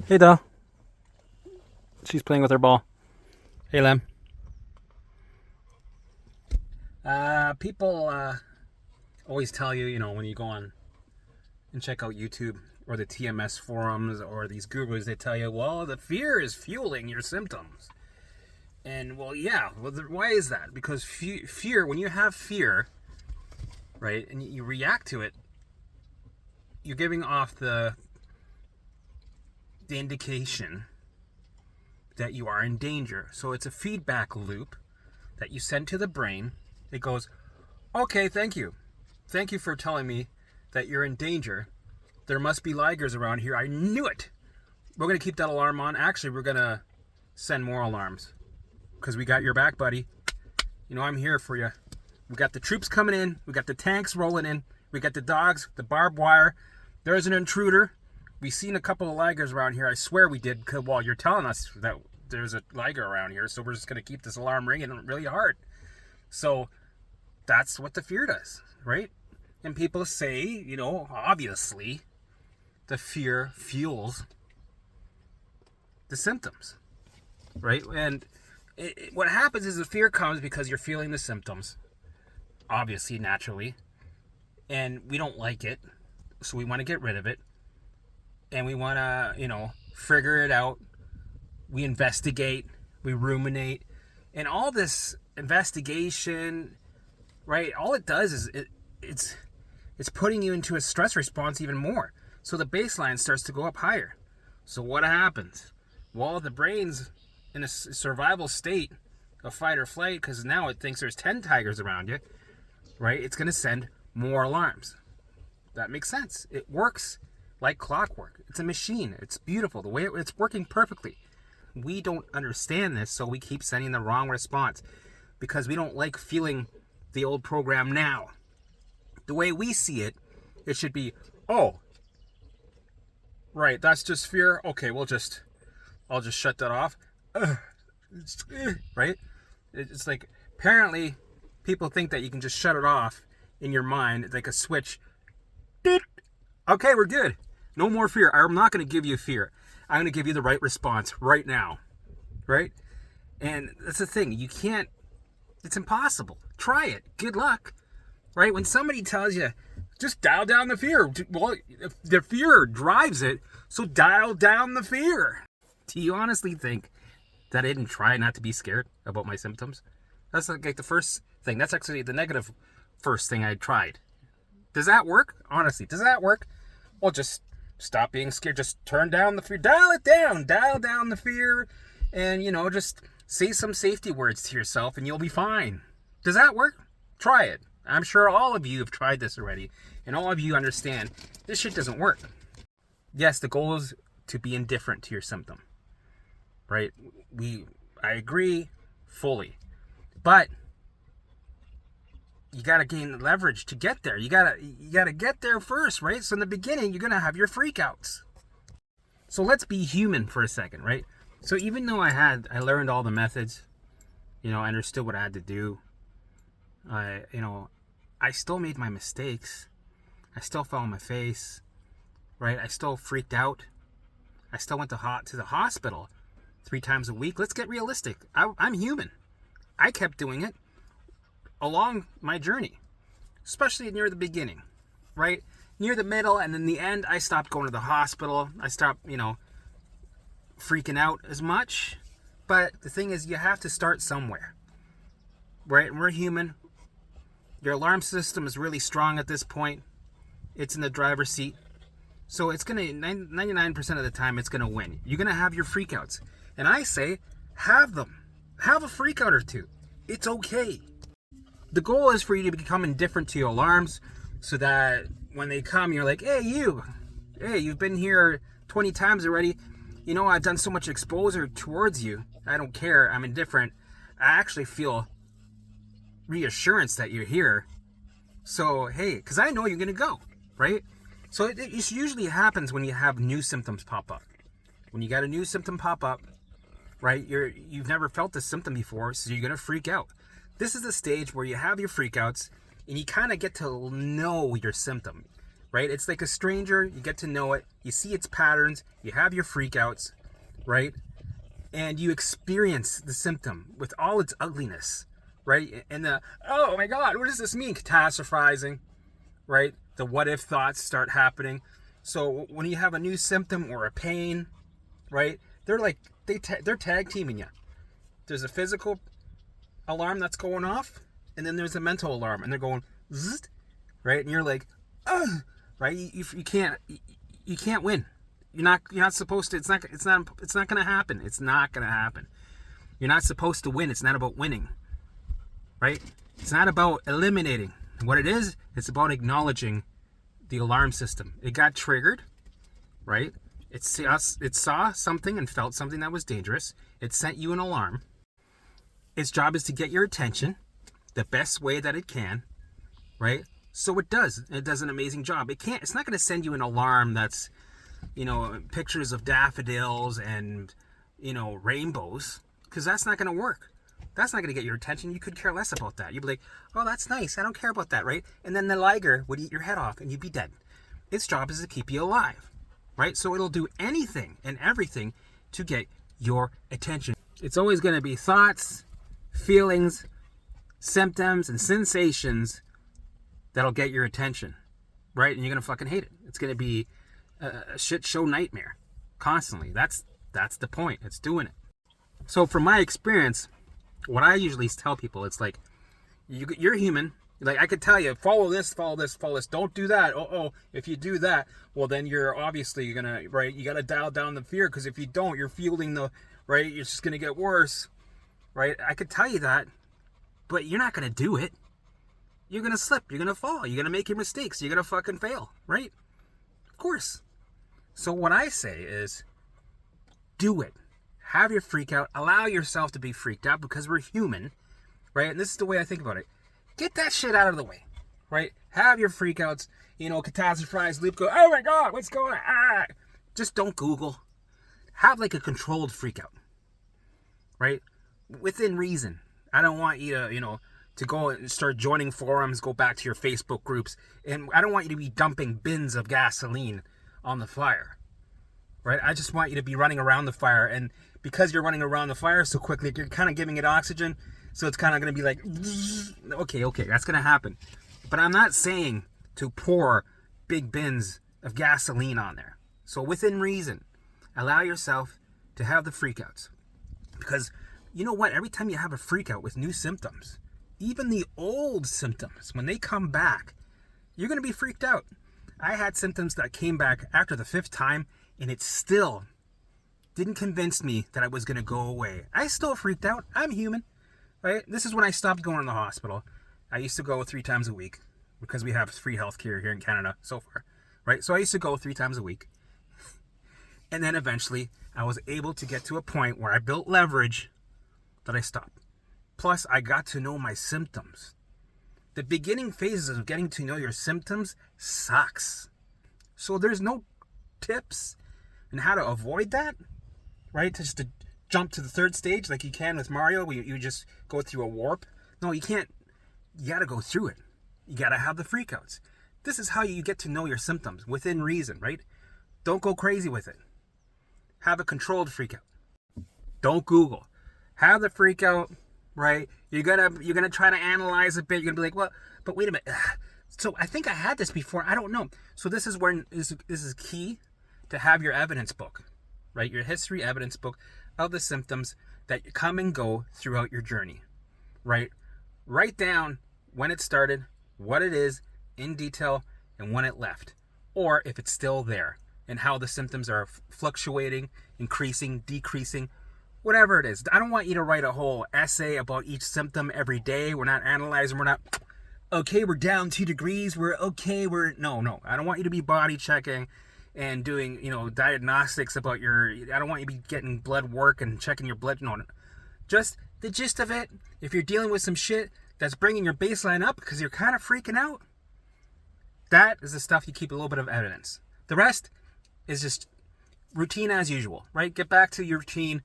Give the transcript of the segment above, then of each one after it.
Hey, Doll. She's playing with her ball. Hey, Lem. People always tell you, when you go on and check out YouTube or the TMS forums or these gurus, they tell you, well, the fear is fueling your symptoms. And, well, yeah. Well, why is that? Because fear, when you have fear, right, and you react to it, you're giving off the indication that you are in danger. So it's a feedback loop that you send to the brain. It goes, okay, thank you. Thank you for telling me that you're in danger. There must be ligers around here. I knew it. We're going to keep that alarm on. Actually, we're going to send more alarms because we got your back, buddy. I'm here for you. We got the troops coming in. We got the tanks rolling in. We got the dogs, the barbed wire. There's an intruder. We seen a couple of ligers around here. I swear we did. Well, you're telling us that there's a liger around here, so we're just going to keep this alarm ringing really hard. So that's what the fear does, right? And people say, obviously, the fear fuels the symptoms, right? And what happens is the fear comes because you're feeling the symptoms, obviously, naturally, and we don't like it, so we want to get rid of it. And we want to, figure it out. We investigate, we ruminate, and all this investigation, right? All it does is it's putting you into a stress response even more. So the baseline starts to go up higher. So what happens? Well, the brain's in a survival state of fight or flight because now it thinks there's 10 tigers around you, right? It's going to send more alarms. That makes sense. It works like clockwork. It's a machine. It's beautiful. The way it's working perfectly. We don't understand this, so we keep sending the wrong response because we don't like feeling the old program now. The way we see it, it should be, oh, right, that's just fear. Okay, I'll just shut that off. Right? It's like, apparently, people think that you can just shut it off in your mind. It's like a switch. Okay, we're good. No more fear. I'm not going to give you fear. I'm going to give you the right response right now. Right? And that's the thing. You can't. It's impossible. Try it. Good luck. Right? When somebody tells you, just dial down the fear. Well, if the fear drives it, so dial down the fear. Do you honestly think that I didn't try not to be scared about my symptoms? That's like the first thing. That's actually the negative first thing I tried. Does that work? Honestly, does that work? Well, just stop being scared. Just turn down the fear. Dial it down. Dial down the fear. And, just say some safety words to yourself and you'll be fine. Does that work? Try it. I'm sure all of you have tried this already. And all of you understand this shit doesn't work. Yes, the goal is to be indifferent to your symptom. Right? I agree fully. But you got to gain leverage to get there. You got to get there first, right? So in the beginning, you're going to have your freakouts. So let's be human for a second, right? So even though I learned all the methods, I understood what I had to do. I still made my mistakes. I still fell on my face, right? I still freaked out. I still went to the hospital 3 times a week. Let's get realistic. I'm human. I kept doing it along my journey, especially near the beginning, right? Near the middle and in the end, I stopped going to the hospital. I stopped, freaking out as much. But the thing is, you have to start somewhere, right? And we're human. Your alarm system is really strong at this point. It's in the driver's seat. So it's going to, 99% of the time, it's going to win. You're going to have your freakouts. And I say, have them. Have a freakout or two. It's okay. The goal is for you to become indifferent to your alarms so that when they come, you're like, hey, you've been here 20 times already. I've done so much exposure towards you. I don't care. I'm indifferent. I actually feel reassurance that you're here. So, hey, because I know you're going to go, right? So it usually happens when you have new symptoms pop up. When you got a new symptom pop up, right, you've never felt this symptom before, so you're going to freak out. This is the stage where you have your freakouts and you kind of get to know your symptom. right? It's like a stranger. You get to know it. You see its patterns. You have your freakouts, right? And you experience the symptom with all its ugliness, right? And the, oh my God, what does this mean? Catastrophizing, right? The what if thoughts start happening. So when you have a new symptom or a pain, right? They're like, they're tag teaming you. There's a physical alarm that's going off, and then there's a mental alarm, and they're going, zzz, right? And you're like, ugh, right? You can't win. You're not supposed to. It's not gonna happen. It's not gonna happen. You're not supposed to win. It's not about winning, right? It's not about eliminating. What it is, it's about acknowledging the alarm system. It got triggered, right? It saw something and felt something that was dangerous. It sent you an alarm. Its job is to get your attention the best way that it can, right? So it does. It does an amazing job. It's not going to send you an alarm that's, pictures of daffodils and, rainbows, because that's not going to work. That's not going to get your attention. You could care less about that. You'd be like, oh, that's nice. I don't care about that, right? And then the liger would eat your head off and you'd be dead. Its job is to keep you alive, right? So it'll do anything and everything to get your attention. It's always going to be thoughts, feelings, symptoms, and sensations that'll get your attention, right? And you're going to fucking hate it. It's going to be a shit show nightmare constantly. That's the point. It's doing it. So from my experience, what I usually tell people, it's like, you're human. Like, I could tell you, follow this. Don't do that. If you do that, well, then you're obviously gonna, right? You got to dial down the fear, because if you don't, you're fueling the, right? It's just gonna get worse, right? I could tell you that, but you're not gonna do it. You're gonna slip. You're gonna fall. You're gonna make your mistakes. You're gonna fucking fail, right? Of course. So what I say is, do it. Have your freak out. Allow yourself to be freaked out, because we're human, right? And this is the way I think about it. Get that shit out of the way, right? Have your freakouts, catastrophize, loop, go, oh my God, what's going on? Ah. Just don't Google. Have like a controlled freakout, right? Within reason. I don't want you to, to go and start joining forums, go back to your Facebook groups, and I don't want you to be dumping bins of gasoline on the fire, right? I just want you to be running around the fire, and because you're running around the fire so quickly, you're kind of giving it oxygen. So it's kind of going to be like, okay, that's going to happen. But I'm not saying to pour big bins of gasoline on there. So within reason, allow yourself to have the freakouts. Because you know what? Every time you have a freakout with new symptoms, even the old symptoms, when they come back, you're going to be freaked out. I had symptoms that came back after the 5th time, and it still didn't convince me that I was going to go away. I still freaked out. I'm human. Right? This is when I stopped going to the hospital. I used to go 3 times a week, because we have free healthcare here in Canada so far, right? So I used to go 3 times a week. And then eventually I was able to get to a point where I built leverage that I stopped. Plus, I got to know my symptoms. The beginning phases of getting to know your symptoms sucks. So there's no tips on how to avoid that, right? Just to jump to the 3rd stage like you can with Mario, where you just go through a warp. No, you can't. You got to go through it. You got to have the freakouts. This is how you get to know your symptoms within reason, right? Don't go crazy with it. Have a controlled freakout. Don't Google. Have the freakout, right? You're gonna try to analyze a bit. You're gonna be like, well, but wait a minute. So I think I had this before. I don't know. So this is where this is key, to have your evidence book, right? Your history evidence book of the symptoms that come and go throughout your journey, right? Write down when it started, what it is in detail, and when it left, or if it's still there, and how the symptoms are fluctuating, increasing, decreasing, whatever it is. I don't want you to write a whole essay about each symptom every day. We're not analyzing. We're not, okay, we're down 2 degrees. No. I don't want you to be body checking and doing, diagnostics about I don't want you to be getting blood work and checking your blood. No. Just the gist of it. If you're dealing with some shit that's bringing your baseline up because you're kind of freaking out, that is the stuff you keep a little bit of evidence. The rest is just routine as usual, right? Get back to your routine.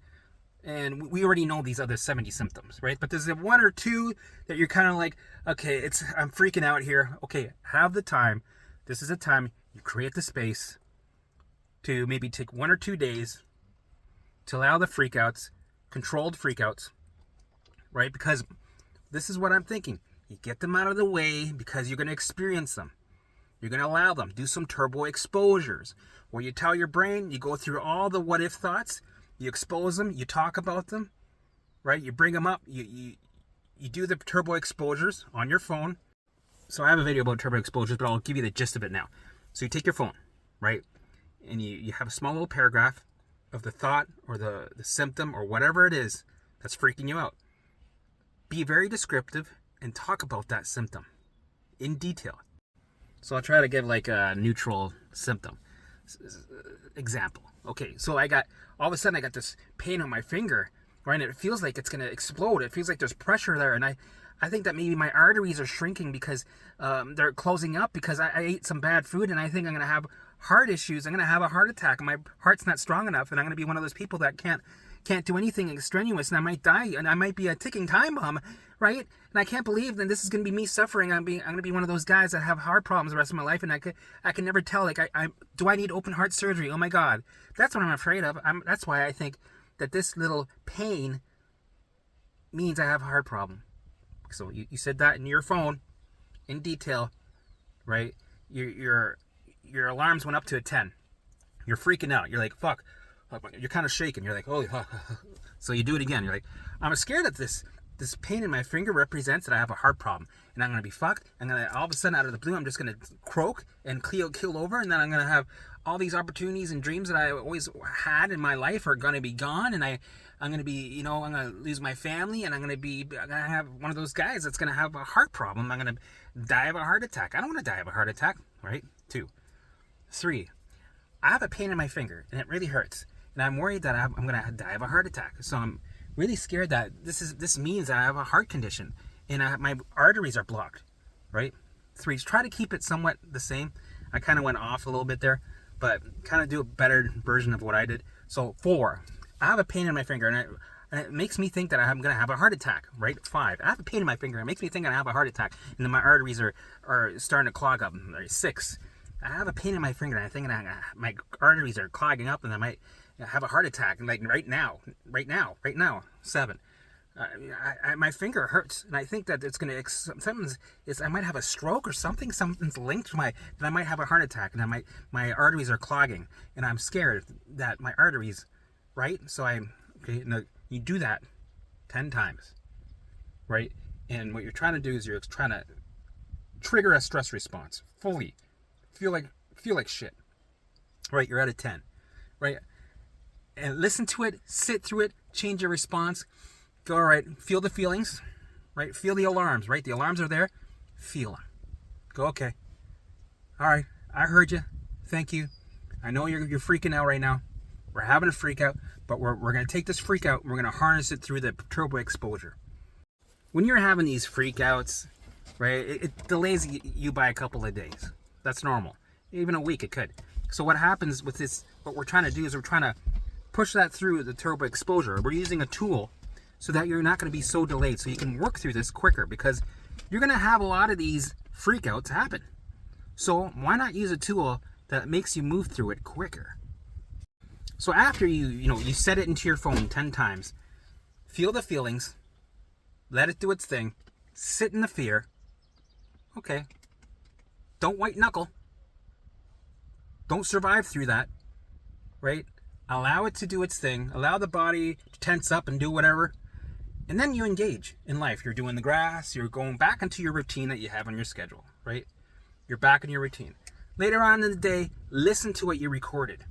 And we already know these other 70 symptoms, right? But there's 1 or 2 that you're kind of like, okay, I'm freaking out here. Okay, have the time This is a time you create the space to maybe take 1 or 2 days to allow the freakouts, controlled freakouts, right? Because this is what I'm thinking. You get them out of the way because you're going to experience them. You're going to allow them. Do some turbo exposures where you tell your brain, you go through all the what if thoughts, you expose them, you talk about them, right? You bring them up, you do the turbo exposures on your phone. So I have a video about turbo exposures, but I'll give you the gist of it now. So you take your phone, right? And you have a small little paragraph of the thought or the symptom or whatever it is that's freaking you out. Be very descriptive and talk about that symptom in detail. So I'll try to give like a neutral symptom example. Okay, so all of a sudden I got this pain on my finger, right? And it feels like it's going to explode. It feels like there's pressure there. And I think that maybe my arteries are shrinking because they're closing up because I ate some bad food, and I think I'm going to have heart issues. I'm going to have a heart attack, and my heart's not strong enough, and I'm going to be one of those people that can't do anything extraneous, and I might die, and I might be a ticking time bomb, right? And I can't believe that this is going to be me suffering. I'm going to be one of those guys that have heart problems the rest of my life, and I can never tell. Like, do I need open heart surgery? Oh my God, that's what I'm afraid of. That's why I think that this little pain means I have a heart problem. So you said that in your phone, in detail, right? Your alarms went up to a 10. You're freaking out. You're like, fuck. You're kind of shaking. You're like, holy fuck. So you do it again. You're like, I'm scared that this pain in my finger represents that I have a heart problem, and I'm gonna be fucked. And then all of a sudden, out of the blue, I'm just gonna croak and keel over, and then I'm gonna have all these opportunities and dreams that I always had in my life are gonna be gone, and I'm gonna be, I'm gonna lose my family, and I'm gonna have one of those guys that's gonna have a heart problem. I'm gonna die of a heart attack. I don't want to die of a heart attack, right? 2, 3. I have a pain in my finger, and it really hurts, and I'm worried that I'm gonna die of a heart attack. So I'm really scared that this means that I have a heart condition, and my arteries are blocked, right? 3, try to keep it somewhat the same. I kind of went off a little bit there, but kind of do a better version of what I did. So 4, I have a pain in my finger, and it makes me think that I'm going to have a heart attack, right? 5, I have a pain in my finger. It makes me think I have a heart attack, and then my arteries are starting to clog up. 6, I have a pain in my finger, and I think my arteries are clogging up, and I might have a heart attack, and like right now. 7, my finger hurts, and I think that it's going to, I might have a stroke or something's linked to that I might have a heart attack, and my arteries are clogging, and I'm scared that my arteries, right? So you do that 10 times, right? And what you're trying to do is you're trying to trigger a stress response fully. Feel like shit, right? You're at a 10, right? And listen to it, sit through it, change your response. Go, all right, feel the feelings, right? Feel the alarms, right? The alarms are there. Feel them. Go, okay. All right, I heard you. Thank you. I know you're freaking out right now. We're having a freak out, but we're going to take this freak out and we're going to harness it through the turbo exposure. When you're having these freak outs, right, it delays you by a couple of days. That's normal. Even a week it could. So what happens with this, what we're trying to do is we're trying to push that through the turbo exposure. We're using a tool so that you're not going to be so delayed, so you can work through this quicker, because you're going to have a lot of these freakouts happen. So why not use a tool that makes you move through it quicker? So after you set it into your phone 10 times, feel the feelings, let it do its thing, sit in the fear. Okay. Don't white knuckle. Don't survive through that, right? Allow it to do its thing. Allow the body to tense up and do whatever. And then you engage in life. You're doing the grass. You're going back into your routine that you have on your schedule, right? You're back in your routine. Later on in the day, listen to what you recorded.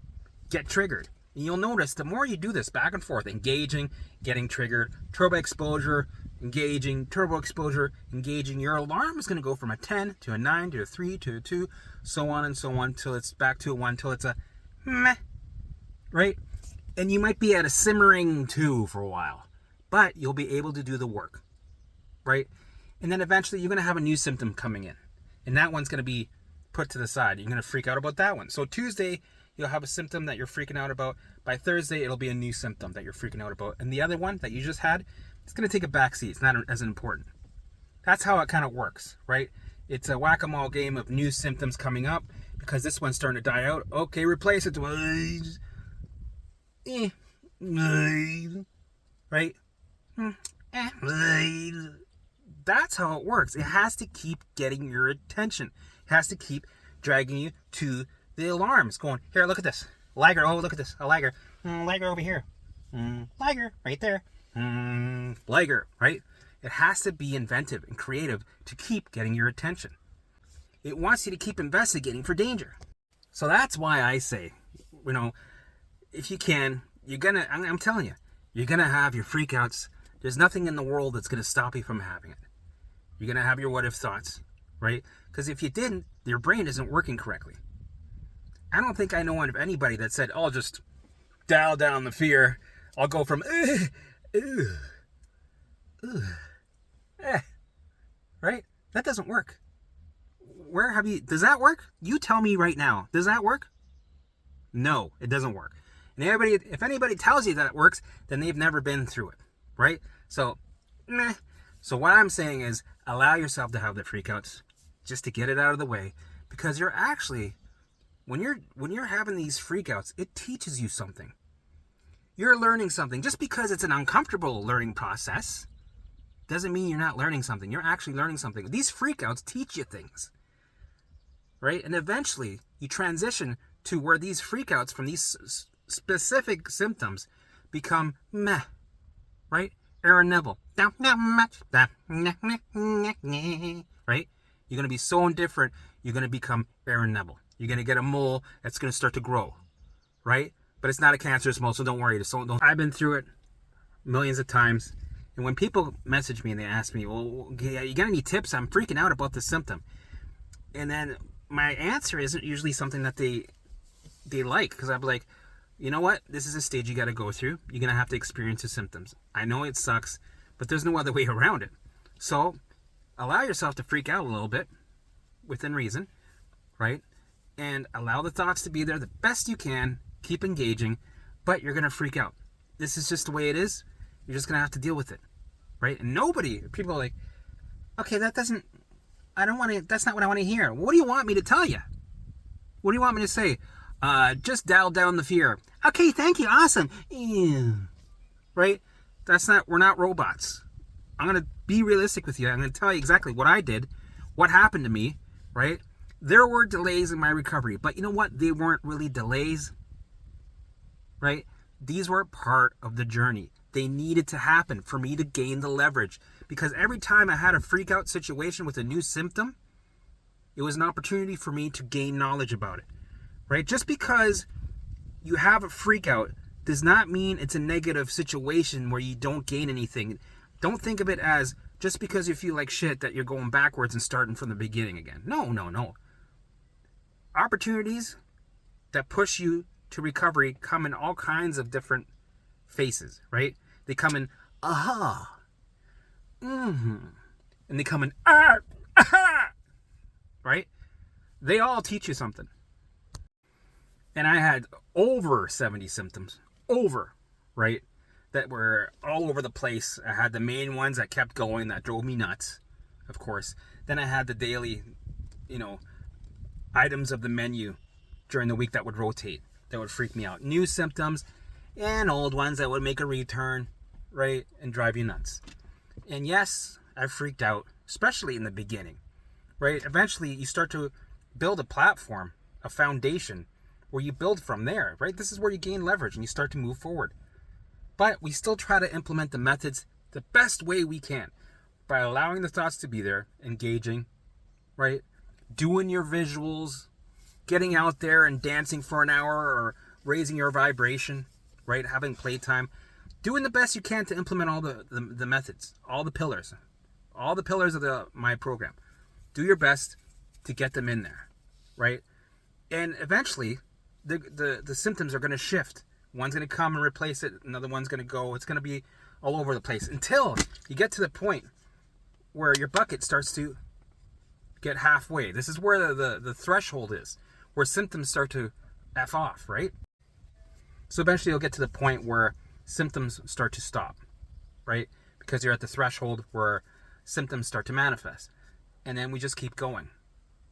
Get triggered. And you'll notice the more you do this back and forth, engaging, getting triggered, turbo exposure, engaging, turbo exposure, engaging, your alarm is going to go from a 10 to a 9 to a 3 to a 2, so on and so on, till it's back to a 1, till it's a meh, right? And you might be at a simmering 2 for a while, but you'll be able to do the work, right? And then eventually you're going to have a new symptom coming in, and that one's going to be put to the side. You're going to freak out about that one. So Tuesday, you'll have a symptom that you're freaking out about. By Thursday, it'll be a new symptom that you're freaking out about. And the other one that you just had, it's going to take a back seat. It's not as important. That's how it kind of works, right? It's a whack-a-mole game of new symptoms coming up because this one's starting to die out. Okay, replace it. Right? That's how it works. It has to keep getting your attention. It has to keep dragging you to the alarms. Going, here, look at this. Liger. Oh, look at this. A liger. Liger over here. Liger right there. Liger, right? It has to be inventive and creative to keep getting your attention. It wants you to keep investigating for danger. So that's why I say, if you can, I'm telling you, you're going to have your freakouts. There's nothing in the world that's going to stop you from having it. You're going to have your what if thoughts, right? Because if you didn't, your brain isn't working correctly. I don't think I know of anybody that said, I'll just dial down the fear. I'll go from, right? That doesn't work. Does that work? You tell me right now. Does that work? No, it doesn't work. And if anybody tells you that it works, then they've never been through it, right? So, So what I'm saying is allow yourself to have the freakouts just to get it out of the way, because you're actually, when you're having these freakouts, it teaches you something. You're learning something. Just because it's an uncomfortable learning process doesn't mean you're not learning something. You're actually learning something. These freakouts teach you things, right? And eventually you transition to where these freakouts from these specific symptoms become meh, right? Aaron Neville. Right? You're going to be so indifferent, you're going to become Aaron Neville. You're going to get a mole that's going to start to grow, right? But it's not a cancerous mole, so don't worry. I've been through it millions of times. And when people message me and they ask me, well, you got any tips? I'm freaking out about this symptom. And then my answer isn't usually something that they like, because I'm like, you know what? This is a stage you got to go through. You're going to have to experience the symptoms. I know it sucks, but there's no other way around it. So allow yourself to freak out a little bit within reason, right? And allow the thoughts to be there the best you can. Keep engaging, but you're going to freak out. This is just the way it is. You're just going to have to deal with it, right? And people are like, okay, that's not what I want to hear. What do you want me to tell you? What do you want me to say? Just dial down the fear. Okay, thank you. Awesome. Yeah. Right? We're not robots. I'm going to be realistic with you. I'm going to tell you exactly what I did, what happened to me, right? There were delays in my recovery, but you know what? They weren't really delays, right? These were part of the journey. They needed to happen for me to gain the leverage, because every time I had a freak out situation with a new symptom, it was an opportunity for me to gain knowledge about it, right? Just because you have a freak out does not mean it's a negative situation where you don't gain anything. Don't think of it as just because you feel like shit that you're going backwards and starting from the beginning again. No. Opportunities that push you to recovery come in all kinds of different faces, right? They come in, aha, and they come in, aha, right? They all teach you something. And I had over 70 symptoms, right? That were all over the place. I had the main ones that kept going, that drove me nuts, of course. Then I had the daily, items of the menu during the week that would rotate, that would freak me out. New symptoms and old ones that would make a return, right? And drive you nuts. And yes, I freaked out, especially in the beginning, right? Eventually, you start to build a platform, a foundation, where you build from there, right? This is where you gain leverage and you start to move forward. But we still try to implement the methods the best way we can by allowing the thoughts to be there, engaging, right? Doing your visuals, getting out there and dancing for an hour, or raising your vibration, right? Having playtime, doing the best you can to implement all the methods, all the pillars of my program. Do your best to get them in there, right? And eventually, the symptoms are going to shift. One's going to come and replace it. Another one's going to go. It's going to be all over the place until you get to the point where your bucket starts to get halfway. This is where the threshold is, where symptoms start to F off, right? So eventually you'll get to the point where symptoms start to stop, right? Because you're at the threshold where symptoms start to manifest. and then we just keep going,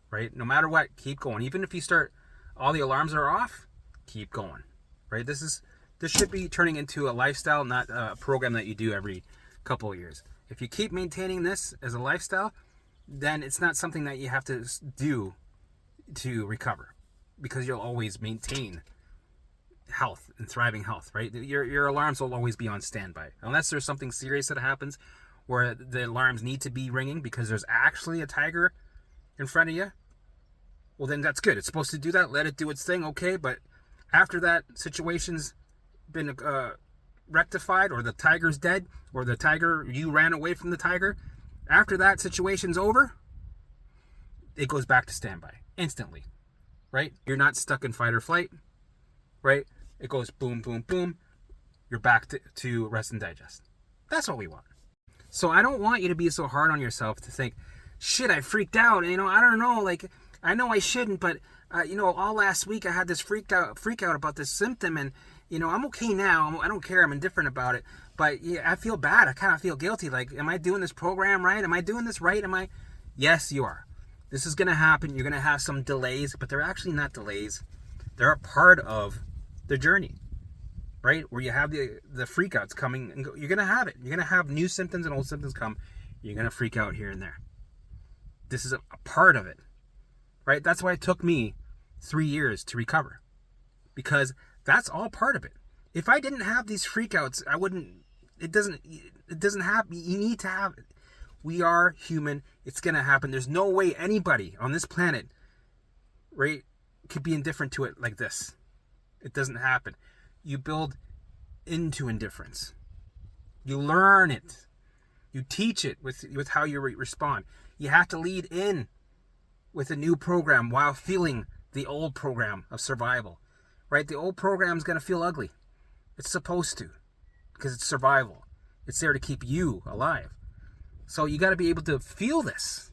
right? No matter what, keep going. Even if you start, all the alarms are off, keep going, right? This should be turning into a lifestyle, not a program that you do every couple of years. If you keep maintaining this as a lifestyle, then it's not something that you have to do to recover, because you'll always maintain health and thriving health, right? Your alarms will always be on standby, unless there's something serious that happens where the alarms need to be ringing because there's actually a tiger in front of you. Well, then that's good. It's supposed to do that. Let it do its thing, okay? But after that situation's been rectified, or the tiger's dead, or you ran away from the tiger, after that situation's over, it goes back to standby instantly, right? You're not stuck in fight or flight, right? It goes boom, boom, boom. You're back to rest and digest. That's what we want. So I don't want you to be so hard on yourself to think, shit, I freaked out. I don't know, like, I know I shouldn't, but, all last week I had this freak out about this symptom, and, I'm okay now. I don't care. I'm indifferent about it. But yeah, I feel bad. I kind of feel guilty. Like, am I doing this program right? Am I doing this right? Yes, you are. This is going to happen. You're going to have some delays, but they're actually not delays. They're a part of the journey, right? Where you have the freakouts coming and go. You're going to have it. You're going to have new symptoms and old symptoms come. You're going to freak out here and there. This is a part of it, right? That's why it took me 3 years to recover, because that's all part of it. If I didn't have these freakouts, I wouldn't. It doesn't happen. You need to have it. We are human. It's going to happen. There's no way anybody on this planet, right, could be indifferent to it like this. It doesn't happen. You build into indifference. You learn it. You teach it with how you respond. You have to lead in with a new program while feeling the old program of survival, right? The old program is going to feel ugly. It's supposed to, because it's survival. It's there to keep you alive. So you got to be able to feel this.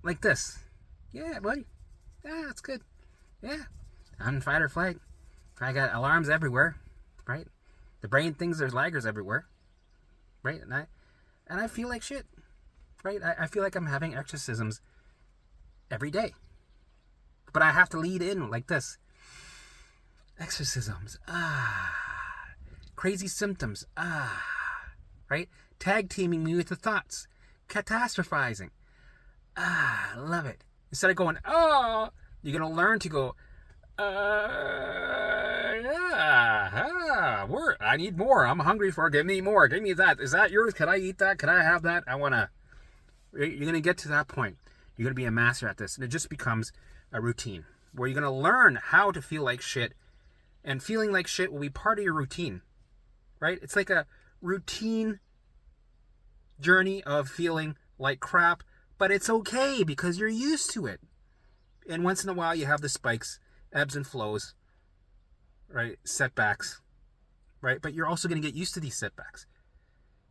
Like this. Yeah, buddy. Yeah, that's good. Yeah. I'm in fight or flight. I got alarms everywhere, right? The brain thinks there's laggers everywhere, right? And I feel like shit, right? I feel like I'm having exorcisms every day. But I have to lead in like this. Exorcisms. Crazy symptoms. Right? Tag teaming me with the thoughts. Catastrophizing. Love it. Instead of going, oh, you're going to learn to go, I need more. I'm hungry for it. Give me more. Give me that. Is that yours? Can I eat that? Can I have that? You're going to get to that point. You're going to be a master at this. And it just becomes a routine where you're going to learn how to feel like shit. And feeling like shit will be part of your routine, right? It's like a routine journey of feeling like crap, but it's okay because you're used to it. And once in a while you have the spikes, ebbs and flows, right? Setbacks, right? But you're also going to get used to these setbacks.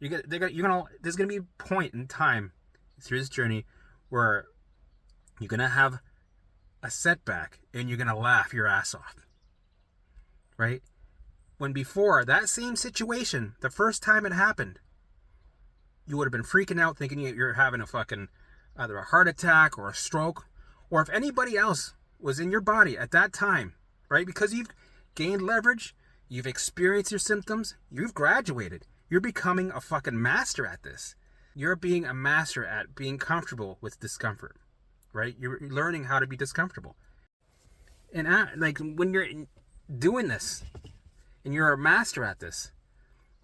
There's going to be a point in time through this journey where you're going to have a setback and you're going to laugh your ass off. Right? When before that same situation, the first time it happened, you would have been freaking out thinking you're having a fucking either a heart attack or a stroke, or if anybody else was in your body at that time, right? Because you've gained leverage, you've experienced your symptoms, you've graduated. You're becoming a fucking master at this. You're being a master at being comfortable with discomfort, right? You're learning how to be discomfortable. And like when you're doing this and you're a master at this,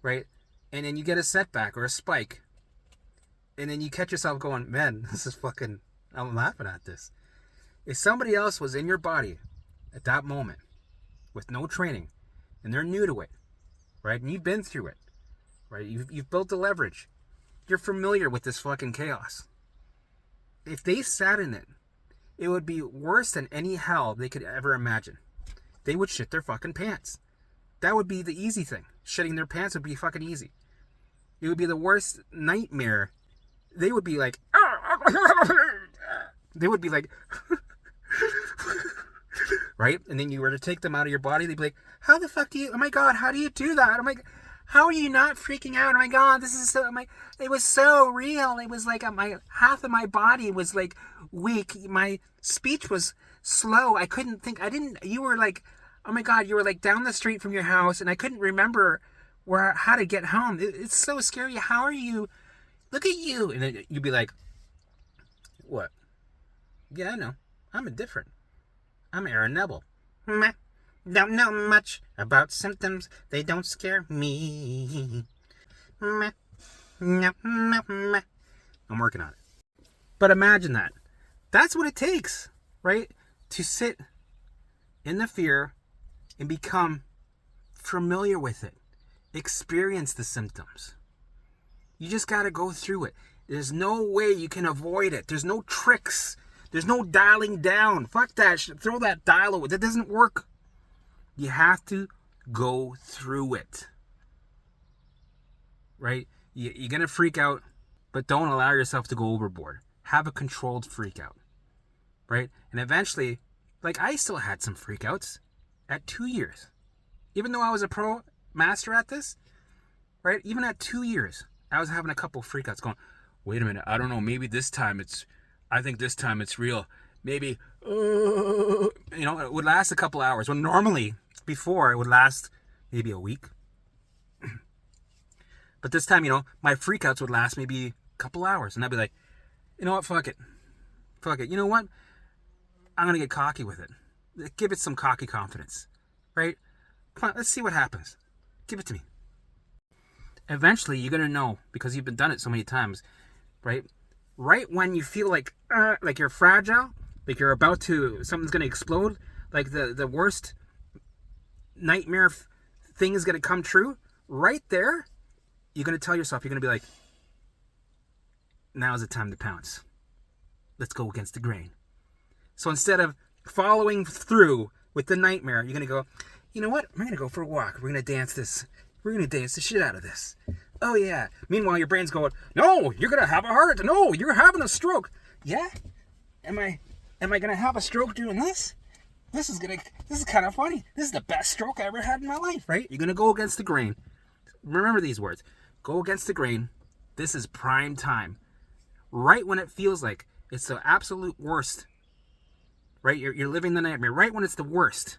right? And then you get a setback or a spike, and then you catch yourself going, man, this is fucking, I'm laughing at this. If somebody else was in your body at that moment with no training and they're new to it, right? And you've been through it, right? You've built the leverage. You're familiar with this fucking chaos. If they sat in it, it would be worse than any hell they could ever imagine. They would shit their fucking pants. That would be the easy thing. Shitting their pants would be fucking easy. It would be the worst nightmare. They would be like, right? And then you were to take them out of your body, they'd be like, how the fuck do you, oh my God, how do you do that? I'm like, How are you not freaking out? Oh my God, this is so, it was so real. It was like my half of my body was like weak. My speech was slow. I couldn't think. You were like, oh my God, you were like down the street from your house, and I couldn't remember how to get home. It's so scary. How are you? Look at you. And then you'd be like, what? Yeah, I know. I'm indifferent. I'm Aaron Neville. Meh. Don't know much about symptoms. They don't scare me. Meh. Meh. Meh. Meh. I'm working on it. But imagine that. That's what it takes, right? To sit in the fear and become familiar with it. Experience the symptoms. You just got to go through it. There's no way you can avoid it. There's no tricks. There's no dialing down. Fuck that shit. Throw that dial away. That doesn't work. You have to go through it. Right? You're going to freak out, but don't allow yourself to go overboard. Have a controlled freak out. Right? And eventually, like I still had some freakouts at 2 years. Even though I was a pro master at this, right? Even at 2 years, I was having a couple freakouts going, wait a minute, I don't know, maybe this time I think this time it's real. Maybe, it would last a couple hours. When normally, before, it would last maybe a week. But this time, my freakouts would last maybe a couple hours. And I'd be like, you know what, fuck it. Fuck it. You know what? I'm going to get cocky with it. Give it some cocky confidence. Right? Come on, let's see what happens. Give it to me. Eventually, you're going to know, because you've been done it so many times, right? Right when you feel like you're fragile, like you're about to, something's going to explode, like the worst nightmare thing is going to come true, right there, you're going to tell yourself, you're going to be like, now's the time to pounce. Let's go against the grain. So instead of following through with the nightmare, you're going to go, you know what? We're going to go for a walk. We're going to dance this. We're going to dance the shit out of this. Oh, yeah. Meanwhile, your brain's going, no, you're going to have a heart attack. No, you're having a stroke. Yeah? Am I going to have a stroke doing this? This is kind of funny. This is the best stroke I ever had in my life, right? You're going to go against the grain. Remember these words. Go against the grain. This is prime time. Right when it feels like it's the absolute worst. Right? You're living the nightmare. Right when it's the worst.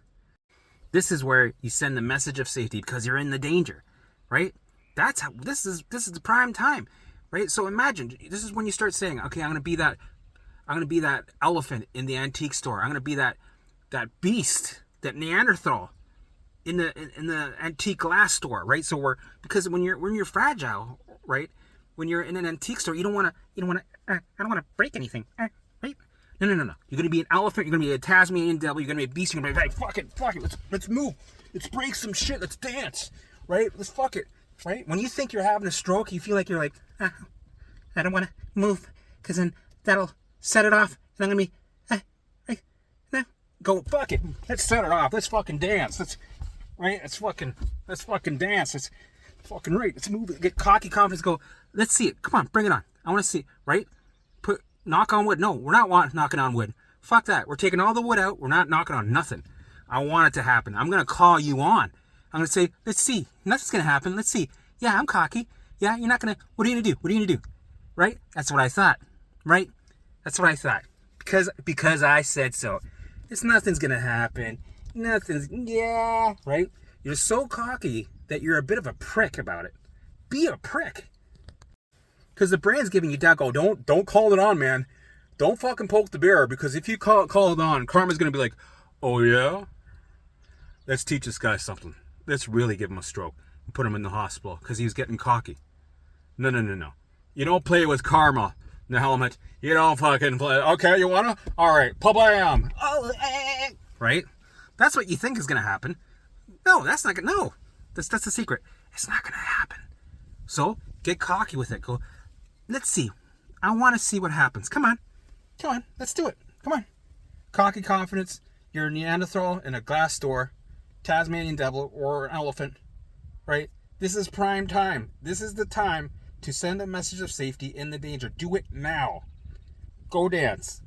This is where you send the message of safety because you're in the danger. Right? That's how this is the prime time. Right? So imagine, this is when you start saying, okay, I'm gonna be that elephant in the antique store. I'm gonna be that beast, that Neanderthal in the antique glass store, right? So because when you're fragile, right? When you're in an antique store, I don't want to break anything, right? No. You're gonna be an elephant. You're gonna be a Tasmanian devil. You're gonna be a beast. You're gonna be like, fuck it. Let's move. Let's break some shit. Let's dance, right? Let's fuck it, right? When you think you're having a stroke, you feel like you're like, I don't want to move, because then that'll set it off, and I'm gonna be, go fuck it. Let's set it off. Let's fucking dance. Let's fucking dance. It's fucking right. Let's move it. Get cocky confidence. Go. Let's see it. Come on, bring it on. I want to see it. Right? Knock on wood. No, we're not knocking on wood. Fuck that. We're taking all the wood out. We're not knocking on nothing. I want it to happen. I'm gonna call you on. I'm gonna say, let's see. Nothing's gonna happen. Let's see. Yeah, I'm cocky. Yeah, you're not gonna. What are you gonna do? What are you gonna do? Right? That's what I thought. Right? That's what I thought. Because I said so. Nothing's gonna happen. Yeah, right? You're so cocky that you're a bit of a prick about it. Be a prick. Because the brain's giving you that go, don't call it on, man. Don't fucking poke the bear, because if you call it on, karma's gonna be like, oh yeah? Let's teach this guy something. Let's really give him a stroke and put him in the hospital because he was getting cocky. No. You don't play with karma in the helmet. You don't fucking play. Okay, you wanna? Alright, pa-bam. Right? That's what you think is gonna happen. No, that's not gonna. No, that's the secret. It's not gonna happen. So get cocky with it. Go. Let's see. I want to see what happens. Come on. Let's do it. Come on. Cocky confidence. You're a Neanderthal in a glass door, Tasmanian devil, or an elephant. Right? This is prime time. This is the time to send a message of safety in the danger. Do it now. Go dance.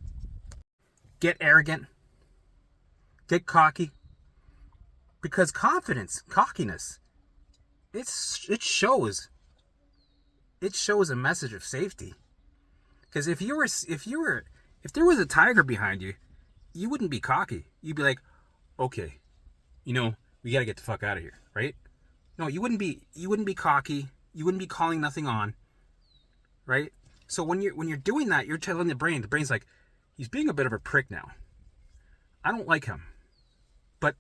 Get arrogant. Get cocky. Because cockiness, it shows a message of safety. Because if there was a tiger behind you, you wouldn't be cocky. You'd be like, okay, we got to get the fuck out of here, right? No, you wouldn't be cocky. You wouldn't be calling nothing on, right? So when you're doing that, you're telling the brain's like, he's being a bit of a prick now. I don't like him. But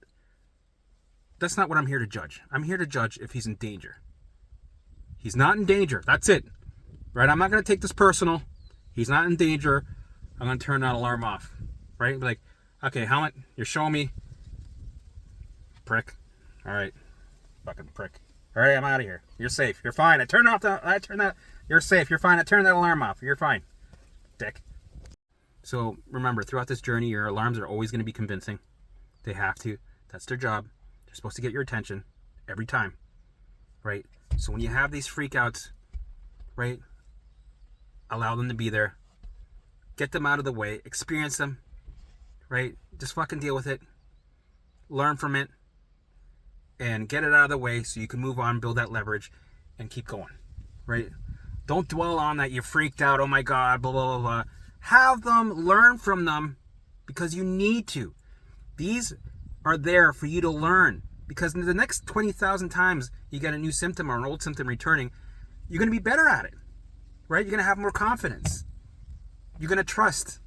that's not what I'm here to judge. I'm here to judge if he's in danger. He's not in danger. That's it. Right? I'm not going to take this personal. He's not in danger. I'm going to turn that alarm off. Right? Be like, okay, helmet, you're showing me. Prick. All right. Fucking prick. All right, I'm out of here. You're safe. You're fine. You're safe. You're fine. I turned that alarm off. You're fine. Dick. So remember, throughout this journey, your alarms are always going to be convincing. They have to. That's their job. They're supposed to get your attention every time. Right? So when you have these freakouts, right, allow them to be there. Get them out of the way. Experience them. Right? Just fucking deal with it. Learn from it. And get it out of the way so you can move on, build that leverage, and keep going. Right? Don't dwell on that you're freaked out. Oh my God, blah, blah, blah, blah. Have them, learn from them, because you need to. These are there for you to learn. Because the next 20,000 times you get a new symptom or an old symptom returning, you're going to be better at it. Right? You're going to have more confidence. You're going to trust.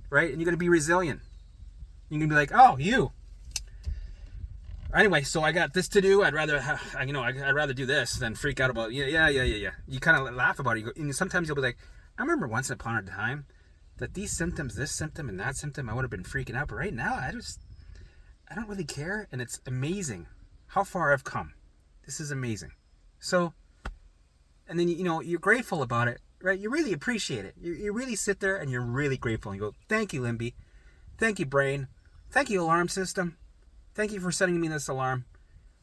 Right? And you're going to be resilient. You're going to be like, oh, you. Anyway, so I got this to do. I'd rather do this than freak out about, yeah. You kind of laugh about it. And sometimes you'll be like, I remember once upon a time that these symptoms, this symptom and that symptom, I would have been freaking out. But right now, I don't really care. And it's amazing how far I've come. This is amazing. So, and then, you're grateful about it, right? You really appreciate it. You really sit there and you're really grateful. And you go, thank you, Limby. Thank you, brain. Thank you, alarm system. Thank you for sending me this alarm.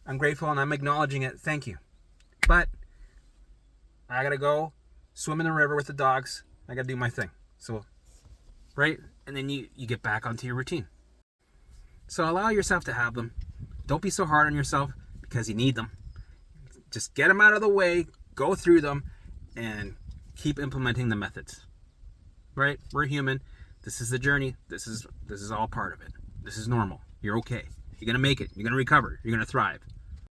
I'm grateful and I'm acknowledging it. Thank you. But I got to go swim in the river with the dogs. I got to do my thing. So, right? And then you get back onto your routine. So allow yourself to have them. Don't be so hard on yourself because you need them. Just get them out of the way, go through them, and keep implementing the methods. Right? We're human. This is the journey. This is all part of it. This is normal. You're okay. You're going to make it. You're going to recover. You're going to thrive.